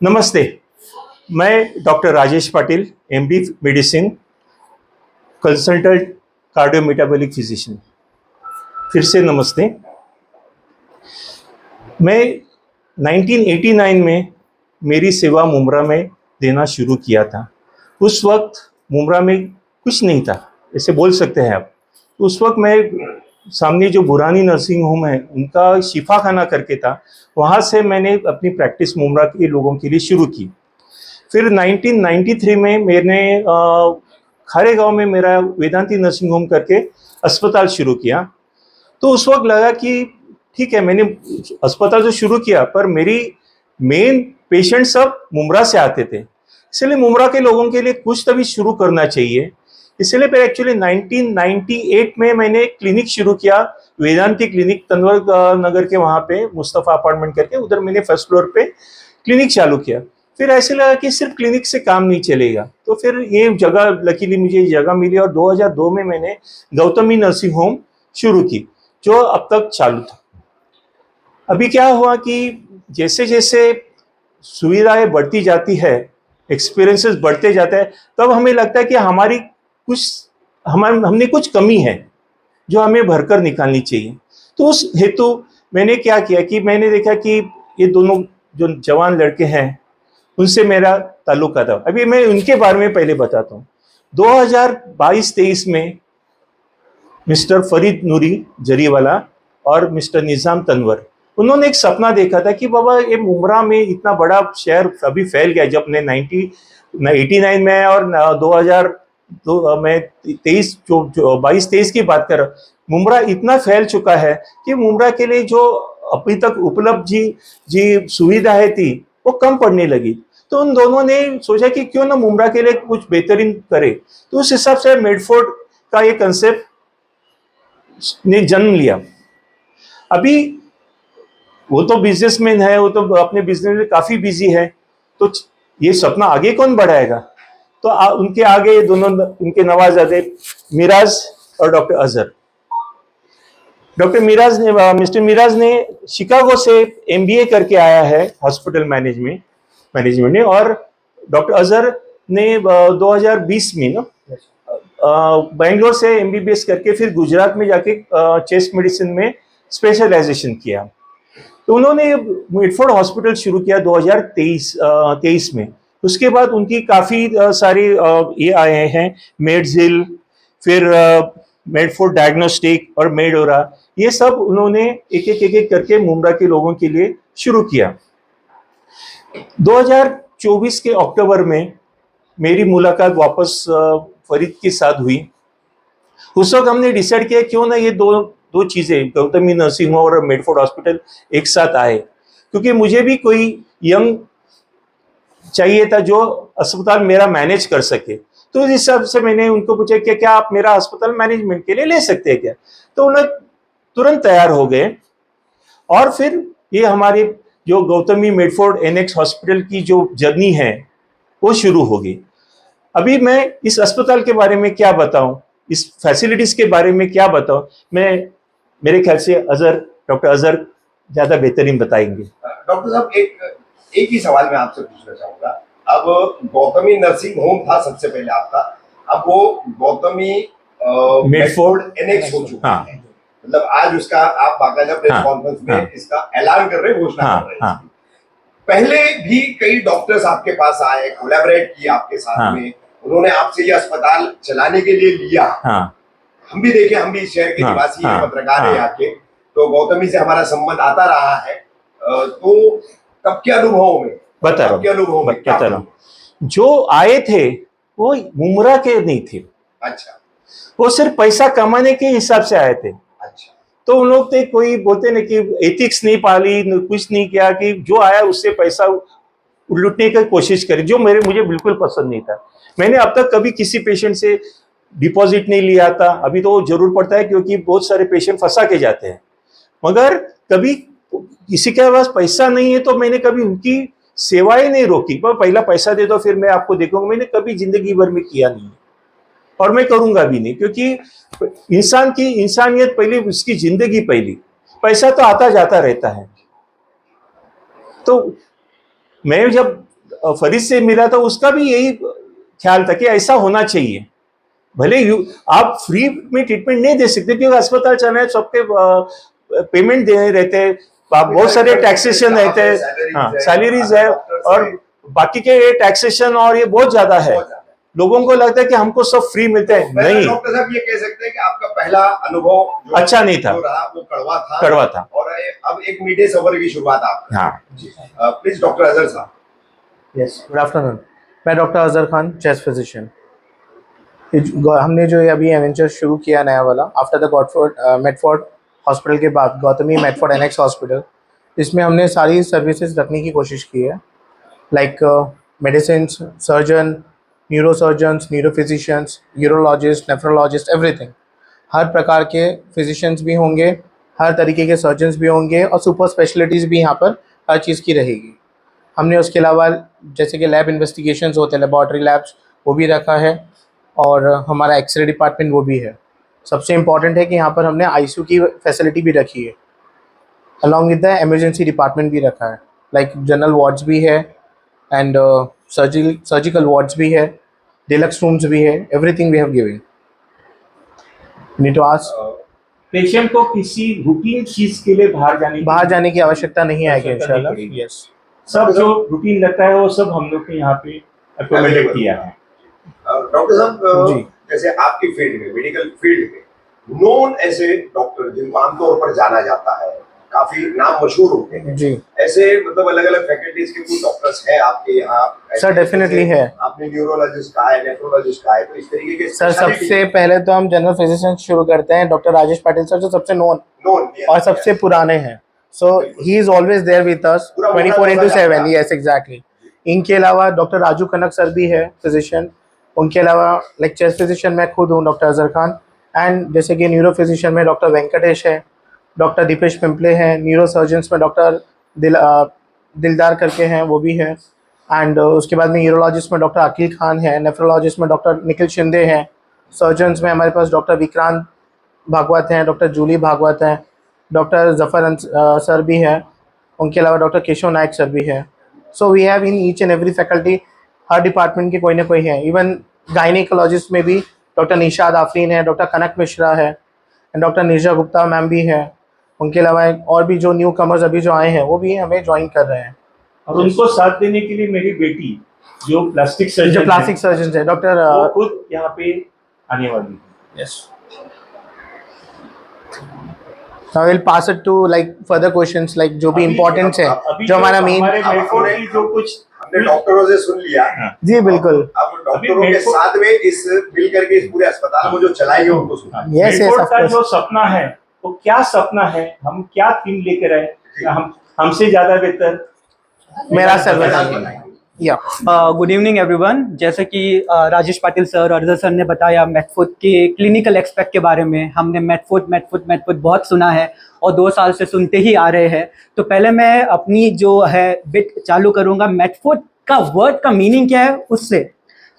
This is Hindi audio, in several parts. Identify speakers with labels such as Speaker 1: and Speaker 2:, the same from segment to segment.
Speaker 1: नमस्ते। मैं doctor Rajesh Patil, MD medicine, consultant cardio metabolic physician. फिर से नमस्ते। मैं 1989 में मेरी सेवा मुम्बरा में देना शुरू किया था। उस वक्त मुम्बरा में कुछ नहीं था, ऐसे बोल सकते हैं आप। उस वक्त मैं सामने जो बुरानी नर्सिंग होम है उनका शिफा खाना करके था, वहाँ से मैंने अपनी प्रैक्टिस मुम्बरा के लोगों के लिए शुरू की। फिर 1993 में मैंने खारे गांव में मेरा वेदांती नर्सिंग होम करके अस्पताल शुरू किया। तो उस वक्त लगा कि ठीक है, मैंने अस्पताल तो शुरू किया, पर मेरी मेन पेशेंट सब मुम्बरा से आते थे, इसलिए मुम्बरा के लोगों के लिए कुछ तभी शुरू करना चाहिए। इसलिए फिर एक्चुअली 1998 में मैंने क्लिनिक शुरू किया, वेदांती क्लिनिक, तंवर नगर के वहाँ पे मुस्तफ़ा अपार्टमेंट करके, उधर मैंने फर्स्ट फ्लोर पे क्लिनिक चालू किया। फिर ऐसे लगा कि सिर्फ क्लिनिक से काम नहीं चलेगा, तो फिर ये जगह, लकीली मुझे जगह मिली और 2002 में मैंने गौतमी नर्सिंग होम शुरू की, जो अब तक चालू था। अभी क्या हुआ कि जैसे जैसे सुविधाएं बढ़ती जाती है, एक्सपीरियंसेस बढ़ते जाते हैं, तब हमें लगता है कि हमने कुछ कमी है जो हमें भरकर निकालनी चाहिए। तो उस हेतु मैंने क्या किया कि मैंने देखा कि ये दोनों जो जवान लड़के हैं उनसे मेरा ताल्लुका था। अभी मैं उनके बारे में पहले बताता हूँ। 2022-23 में मिस्टर फरीद नूरी जरीवाला और मिस्टर निजाम तनवर, उन्होंने एक सपना देखा था कि बाबा ये मुम्बरा में इतना बड़ा शहर अभी फैल गया। जब ने 1989 में और 2023 जो 22-23 की बात कर रहा हूँ, मुम्बरा इतना फैल चुका है कि मुम्बरा के लिए जो अभी तक उपलब्ध जी सुविधाएं थी वो कम पड़ने लगी। तो उन दोनों ने सोचा कि क्यों ना मुम्बरा के लिए कुछ बेहतरीन करे। तो उस हिसाब से मेडफोर्ड का ये कंसेप्ट ने जन्म लिया। अभी वो तो बिजनेसमैन है, वो तो अपने बिजनेस में काफी बिजी है, तो ये सपना आगे कौन बढ़ाएगा। तो उनके आगे दोनों उनके नवाजादे मिराज और डॉक्टर अजहर। मिस्टर मिराज ने शिकागो से एमबीए करके आया है हॉस्पिटल मैनेजमेंट में, और डॉक्टर अजहर ने 2020 में ना बेंगलोर से एमबीबीएस करके फिर गुजरात में जाके चेस्ट मेडिसिन में स्पेशलाइजेशन किया। तो उन्होंने मेडफोर्ड हॉस्पिटल शुरू किया 2023 में। उसके बाद उनकी काफ़ी सारी ये आए हैं, मेडजिल, फिर मेडफोर्ड डायग्नोस्टिक और मेडोरा, ये सब उन्होंने एक एक करके मुम्बरा के लोगों के लिए शुरू किया। 2024 के अक्टूबर में मेरी मुलाकात वापस फरीद के साथ हुई। उस वक्त हमने डिसाइड किया क्यों ना ये दो चीज़ें, गौतमी नर्सिंग होम और मेडफोर्ड हॉस्पिटल एक साथ आए, क्योंकि मुझे भी कोई यंग चाहिए था जो अस्पताल मेरा मैनेज कर सके। तो उस हिसाब से मैंने उनको पूछा कि क्या आप मेरा अस्पताल मैनेजमेंट के लिए ले सकते हैं क्या। तो उन्हें तुरंत तैयार हो गए, और फिर ये हमारी जो गौतमी मेडफोर्ड एनेक्स हॉस्पिटल की जो जर्नी है वो शुरू होगी। अभी मैं इस अस्पताल के बारे में क्या बताऊं, इस फैसिलिटीज के बारे में क्या बताऊं, मेरे ख्याल से डॉक्टर अजहर ज्यादा बेहतरीन बताएंगे।
Speaker 2: डॉक्टर साहब, एक ही सवाल मैं आपसे पूछना चाहूंगा। अब गौतमी नर्सिंग होम था सबसे पहले आपका, अब वो गौतमी मेडफोर्ड एनेक्स हो चुका है। मतलब आज उसका आप बाकायदा प्रेस कॉन्फ्रेंस में इसका ऐलान कर रहे हैं, घोषणा कर रहे हैं। पहले भी कई डॉक्टर्स आपके पास आए, कोलैबोरेट किए आपके साथ में, उन्होंने आपसे ये अस्पताल चलाने के लिए लिया। हम भी देखे, हम भी इस शहर के निवासी हैं, पत्रकार हैं यहाँ के, तो गौतमी से हमारा संबंध आता रहा है। तो तब के अनुभव में
Speaker 1: बता रहा हूँ, जो आए थे वो मुम्बरा के नहीं थे।
Speaker 2: अच्छा।
Speaker 1: वो सिर्फ पैसा कमाने के हिसाब से आए थे।
Speaker 2: अच्छा।
Speaker 1: तो उन लोग थे, कोई बोलते ना कि एथिक्स नहीं पाली, कुछ नहीं किया, कि जो आया उससे पैसा लूटने की कोशिश करी, जो मुझे बिल्कुल पसंद नहीं था। मैंने अब तक कभी किसी पेशेंट से डिपॉजिट नहीं लिया था। अभी तो जरूर पड़ता है क्योंकि बहुत सारे पेशेंट फंसा के जाते हैं, मगर कभी किसी के पास पैसा नहीं है तो मैंने कभी उनकी सेवाएं नहीं रोकी। पर पहला पैसा दे दो फिर मैं आपको देखूंगा, मैंने कभी जिंदगी भर में किया नहीं और मैं करूंगा भी नहीं, क्योंकि इंसान की इंसानियत पहले, उसकी जिंदगी पहली। पैसा तो आता जाता रहता है। तो मैं जब फरीद से मिला था, उसका भी यही ख्याल था कि ऐसा होना चाहिए। भले आप फ्री में ट्रीटमेंट नहीं दे सकते क्योंकि अस्पताल चल रहे हैं, सबके पेमेंट दे रहते हैं, बहुत सारे टैक्सेशन रहते हैं, हाँ सैलरीज है, और बाकी के टैक्सेशन और ये बहुत ज्यादा है। लोगों को लगता है कि हमको सब फ्री मिलते हैं, नहीं।
Speaker 2: डॉक्टर साहब ये कह सकते हैं कि आपका पहला अनुभव
Speaker 1: अच्छा नहीं था,
Speaker 2: रहा वो कड़वा था, और अब एक मीठे सफर की शुरुआत आप।
Speaker 1: हाँ
Speaker 2: जी please doctor Azhar Sahab.
Speaker 3: Yes, good afternoon. मैं doctor Azhar Khan, chest physician. हमने जो अभी एवेंचर शुरू किया नया वाला, आफ्टर द मेडफोर्ड हॉस्पिटल के बाद गौतमी मेडफोर्ड एनेक्स हॉस्पिटल, इसमें हमने सारी सर्विसेज रखने की कोशिश की है, like medicine, surgeon, neurosurgeons, neurophysicians, urologist, nephrologist, everything. हर प्रकार के फिजिशियंस भी होंगे, हर तरीके के सर्जन्स भी होंगे, और सुपर स्पेशलिटीज़ भी यहाँ पर हर चीज़ की रहेगी। हमने उसके अलावा जैसे कि लैब इन्वेस्टिगेशंस होते हैं, लेबॉर्ट्री लैब्स, वो भी रखा है, और हमारा एक्सरे डिपार्टमेंट वो भी है। सबसे इम्पॉर्टेंट है कि यहाँ पर हमने आईसीयू की फैसिलिटी भी रखी है, along with the emergency department भी रखा है, लाइक जनरल वार्ड्स भी है, एंड सर्जिकल वार्ड्स भी है, डिलक्स रूम्स भी है, everything we have given. Need to ask,
Speaker 1: patient को किसी रूटीन चीज के लिए बाहर जाने
Speaker 3: की आवश्यकता नहीं आएगी इंशाल्लाह। यस,
Speaker 1: सब जो रूटीन लगता है वो सब हम लोग के यहाँ पे अकोमोडेट किया है।
Speaker 2: डॉक्टर साहब जैसे आपकी फील्ड में, मेडिकल फील्ड में नॉन ऐसे डॉक्टर जिनको आमतौर पर जाना जाता है, काफी नाम मशहूर होते हैं
Speaker 3: जी,
Speaker 2: ऐसे मतलब अलग अलग फैकल्टीज के कुछ डॉक्टर्स हैं आपके यहाँ?
Speaker 3: सर डेफिनेटली है।
Speaker 2: आपने न्यूरोलॉजिस्ट कहा है, नेफ्रोलॉजिस्ट कहा है, तो इस तरीके के
Speaker 3: सर सबसे पहले तो हम जनरल फिजिशियन शुरू करते हैं, डॉक्टर राजेश पाटिल सर, जो सबसे नोन और सबसे पुराने हैं। So he is always there with us 24/7। Yes exactly. इनके अलावा डॉक्टर राजू कनक सर भी है फिजिशियन। उनके अलावा लाइक चेस्ट फिजिशियन मैं खुद हूँ, डॉक्टर अजहर खान, एंड जैसे कि न्यूरो फिजिशियन में डॉक्टर वेंकटेश है, डॉक्टर दीपेश पिंपले हैं, न्यूरो सर्जन्स में डॉक्टर दिलदार करके हैं, वो भी है, एंड उसके बाद में यूरोलॉजिस्ट में डॉक्टर अकील खान है, नेफ्रोलॉजिस्ट में डॉक्टर निखिल शिंदे हैं, सर्जन्स में हमारे पास डॉक्टर विक्रांत भागवत हैं, डॉक्टर जूली भागवत हैं, डॉक्टर जफर सर भी है, उनके अलावा डॉक्टर केशव नायक सर भी है। So we have in each and every faculty, हर डिपार्टमेंट के कोई ना कोई है। इवन गायनिकोलॉजिस्ट में भी डॉक्टर निशाद आफरीन है, डॉक्टर कनक मिश्रा है, and doctor Nirja Gupta ma'am भी है। उनके अलावा और भी जो न्यू कमर्स अभी जो आए हैं वो भी हमें ज्वाइन कर रहे हैं,
Speaker 1: और उनको साथ देने के लिए मेरी बेटी जो प्लास्टिक सर्जन
Speaker 3: है डॉक्टर
Speaker 1: खुद यहाँ पे आने वाली है।
Speaker 3: Yes, I will pass it to like further questions, like जो भी इम्पोर्टेंट है, जो हमारा मेन
Speaker 2: जो कुछ हमने डॉक्टरों से सुन लिया।
Speaker 3: जी बिल्कुल।
Speaker 2: अब डॉक्टरों के साथ में इस मिल करके इस पूरे अस्पताल को जो चलाएंगे उनको सुना।
Speaker 3: यस यस,
Speaker 1: का जो सपना है वो क्या सपना है, हम क्या थीम लेकर आए, हमसे ज्यादा बेहतर
Speaker 3: मेरा सर्विस। या
Speaker 4: गुड इवनिंग एवरीवन। जैसे कि राजेश पाटिल सर और अजहर सर ने बताया मेटफोर्ड के क्लिनिकल एक्सपेक्ट के बारे में, हमने मेटफोर्ड बहुत सुना है और 2 साल से सुनते ही आ रहे हैं। तो पहले मैं अपनी जो है बिट चालू करूँगा, मेटफोर्ड का वर्ड का मीनिंग क्या है उससे।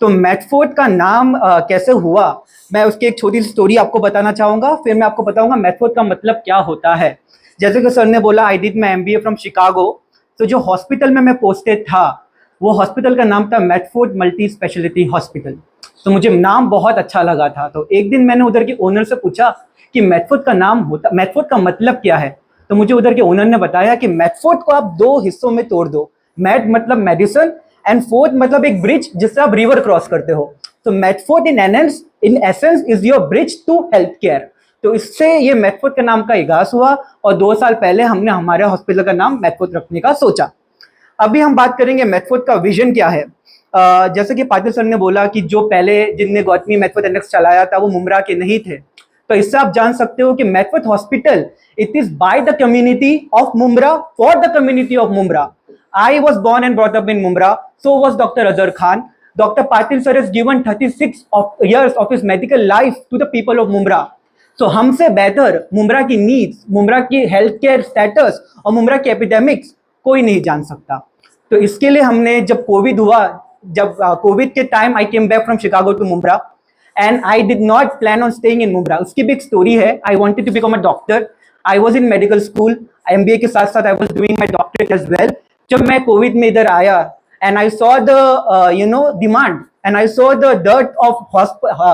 Speaker 4: तो मेटफोर्ड का नाम कैसे हुआ, मैं उसकी एक छोटी सी स्टोरी आपको बताना चाहूँगा, फिर मैं आपको बताऊँगा मेटफोर्ड का मतलब क्या होता है। जैसे कि सर ने बोला, I did my MBA from Chicago. तो जो हॉस्पिटल में मैं पोस्टेड था वो हॉस्पिटल का नाम था मेटफोर्ड मल्टी स्पेशलिटी हॉस्पिटल। तो मुझे नाम बहुत अच्छा लगा था। तो एक दिन मैंने उधर के ओनर से पूछा कि मेटफोर्ड का मतलब क्या है। तो मुझे उधर के ओनर ने बताया कि मेटफोर्ड को आप 2 हिस्सों में तोड़ दो, मेट मतलब मेडिसिन एंड फोर्ड मतलब एक ब्रिज जिससे आप रिवर क्रॉस करते हो। तो Metford in essence is your bridge to health care. तो इससे ये मेटफोर्ड के नाम का आगाज हुआ और 2 साल पहले हमने हमारे हॉस्पिटल का नाम मेटफोर्ड रखने का सोचा। अभी हम बात करेंगे मेटफोर्ड का विजन क्या है। जैसे कि पाटिल सर ने बोला कि जो पहले जिनने गौतमी मेटफोर्ड एनेक्स चलाया था वो मुम्बरा के नहीं थे। तो इससे आप जान सकते हो कि Metford hospital it is by the community of Mumbra for the community of Mumbra. I was born and brought up in Mumra, so was Dr. Azhar Khan. Dr. Patil sir has given 36 years of his medical life to the people of Mumra. So हमसे बेहतर मुम्बरा की नीड्स, मुम्बरा की हेल्थ केयर स्टेटस और मुम्बरा की एपिडेमिक्स कोई नहीं जान सकता। तो इसके लिए हमने जब कोविड हुआ, जब कोविड के time I came back from Chicago to Mumbra and I did not plan on staying in Mumbra. उसकी भी एक स्टोरी है। I wanted to become a doctor. I was in medical school, MBA के साथ साथ I was doing my doctorate as well. जब मैं कोविड में इधर आया and I saw the demand, and I saw the dearth of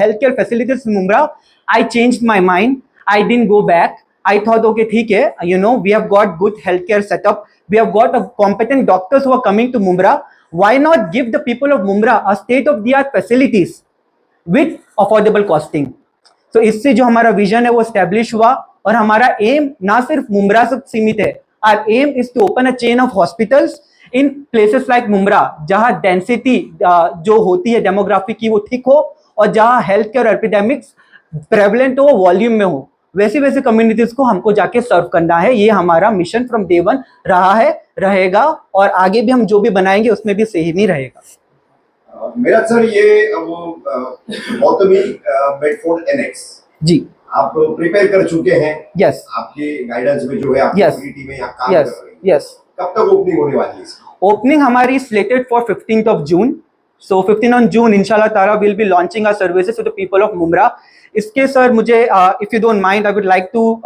Speaker 4: healthcare facilities in Mumra, I changed my mind. I didn't go back. I thought, okay, theek hai, we have got good healthcare setup. We have got a competent doctors who are coming to Mumra. Why not give the people of Mumra a state-of-the-art facilities with affordable costing? So इससे जो हमारा विजन है वो एस्टेब्लिश हुआ, और हमारा एम ना सिर्फ मुम्रा से सीमित है. Our aim is to open a chain of hospitals in places like Mumbra, जहां डेंसिटी जो होती है डेमोग्राफी की वो ठीक हो, और जहां हेल्थ केयर एपिडेमिक्स प्रेवलेंट हो, वॉल्यूम में हो, वैसी वैसी कम्युनिटीज को हमको जाके सर्व करना है. ये हमारा मिशन फ्रॉम डे वन रहा है, रहेगा, और आगे भी हम जो भी बनाएंगे उसमें भी सेम ही रहेगा.
Speaker 2: मेरा सर ये गौतमी मेडफोर्ड एनेक्स
Speaker 4: जी
Speaker 2: आप प्रिपेयर कर चुके हैं.
Speaker 4: यस,
Speaker 2: आपके गाइडेंस में जो है आपकी
Speaker 4: Yes.
Speaker 2: पूरी टीमें यहाँ काम कर
Speaker 4: यस
Speaker 2: रही है.
Speaker 4: यस.
Speaker 2: कब तक ओपनिंग होने वाली है इसकी?
Speaker 4: Opening हमारी slated for 15th of June. So 15 on June इंशाल्लाह ताला will be launching our services to the people of Mumra. इसके सर मुझे if you don't mind I would like to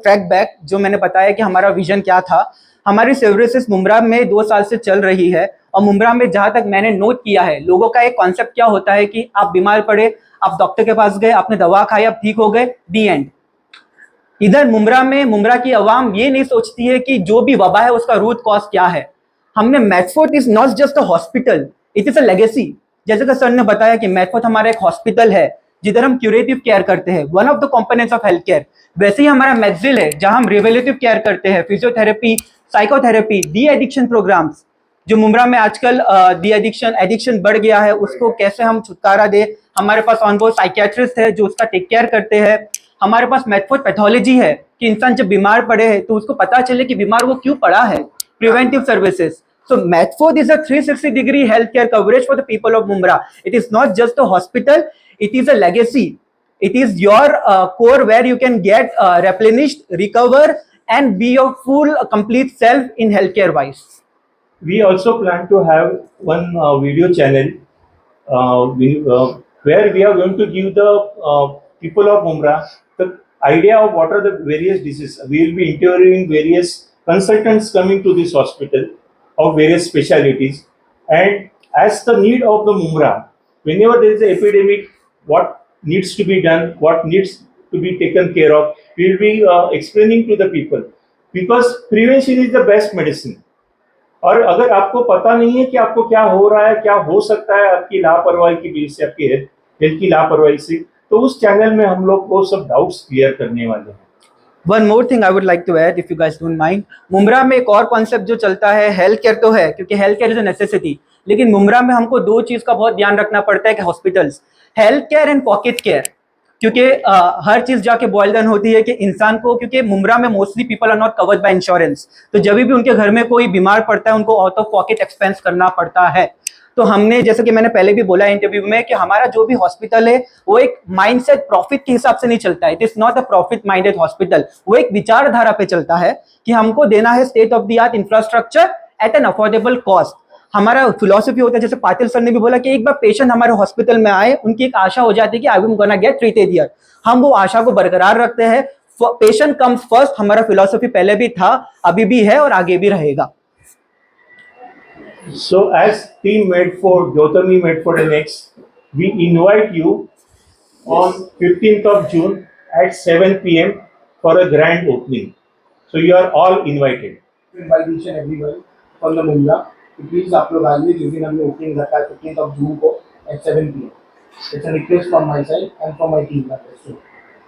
Speaker 4: track back जो मैंने बताया कि हमारा विजन क्या था. हमारी सर्विसेज मुमरा में 2 साल से चल रही है, और मुमरा में जहाँ तक मैंने नोट किया है, लोगों का एक कॉन्सेप्ट क्या होता है कि आप बीमार पड़े, आप डॉक्टर के पास गए, आपने दवा खाई, आप ठीक हो गए, दी एंड. इधर मुमरा में मुमरा की आवाम ये नहीं सोचती है कि जो भी वबा है उसका रूट कॉज क्या है. हमने Medford is not just a hospital, it is a legacy. जैसे कि सर ने बताया कि मैडफोर्ड हमारा एक हॉस्पिटल है जिधर हम क्यूरेटिव केयर करते हैं, one of the components of health care. वैसे ही हमारा मैक्सिल है जहां हम रिवेलेटिव केयर करते हैं, physiotherapy, psychotherapy, de addiction programs. जो मुमरा में आजकल डी एडिक्शन बढ़ गया है, उसको कैसे हम छुटकारा दे. हमारे पास ऑनबोर्ड साइकियाट्रिस्ट है जो उसका टेक केयर करते हैं. हमारे पास मैडफोर्ड पैथोलॉजी है कि इंसान जब बीमार पड़े है तो उसको पता चले कि बीमार वो क्यों पड़ा है, preventive services. So Medford is a 360-degree healthcare coverage for the people of Mumra. It is not just a hospital; it is a legacy. It is your core where you can get replenished, recover, and be your full, complete self in healthcare wise.
Speaker 1: We also plan to have one video channel where we are going to give the people of Mumra the idea of what are the various diseases. We will be interviewing various consultants coming to this hospital of various specialities, and as the need of the Mumra, whenever there is an epidemic, what needs to be done, what needs to be taken care of, we will be explaining to the people, because prevention is the best medicine. और अगर आपको पता नहीं है कि आपको क्या हो रहा है, क्या हो सकता है आपकी लापरवाही की वजह से, आपकी हेल्थ की लापरवाही से, तो उस चैनल में हम लोग वो सब डाउट्स क्लियर करने वाले हैं.
Speaker 4: One more thing I would like to add, if you guys don't mind. Mumbra में एक और कॉन्सेप्ट जो चलता है, हेल्थ केयर तो है क्योंकि health care is a necessity, लेकिन मुमरा में हमको 2 चीज का बहुत ध्यान रखना पड़ता है कि hospitals, health care and pocket care. क्योंकि हर चीज जाके बॉयल डाउन होती है कि इंसान को, क्योंकि मुमरा में mostly people are not covered by insurance, तो जब भी उनके घर में कोई बीमार पड़ता है उनको आउट ऑफ पॉकेट एक्सपेंस करना पड़ता है. तो हमने, जैसे कि मैंने पहले भी बोला इंटरव्यू में, कि हमारा जो भी हॉस्पिटल है वो एक माइंडसेट प्रॉफिट के हिसाब से नहीं चलता है. It is not a profit minded hospital. वो एक विचारधारा पे चलता है कि हमको देना है state of the art infrastructure at an affordable cost. हमारा फिलोसफी होता है, जैसे पाटिल सर ने भी बोला, कि एक बार पेशेंट हमारे हॉस्पिटल में आए, उनकी एक आशा हो जाती है कि I am gonna get treated here. हम वो आशा को बरकरार रखते हैं. पेशेंट कम्स फर्स्ट, हमारा फिलोसफी पहले भी था, अभी भी है और आगे भी रहेगा.
Speaker 1: So as Team Medford, Gautami Medford Annex, we invite you on 15th of June at 7 p.m. for a grand opening. So you are all invited.
Speaker 3: Invite each and everyone from the Mumra. Please आप लोग आइए, जिस दिन हमने ओपनिंग रखा है 15th of June को at 7 p.m. It's a request from my side and from my team members.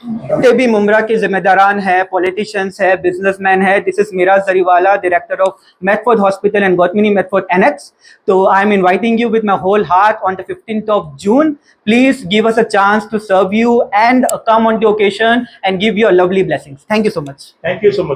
Speaker 4: जितने भी मुमरा के जिम्मेदारान है, पॉलिटिशियंस है, बिजनेसमैन है, this is Miraj Zariwala, director of Medford hospital and Gautami Medford annex. तो I am inviting you with my whole heart on the 15th of June. Please give us a chance to serve you and come on the occasion and give your lovely blessings. Thank you so much.
Speaker 1: Thank you so much.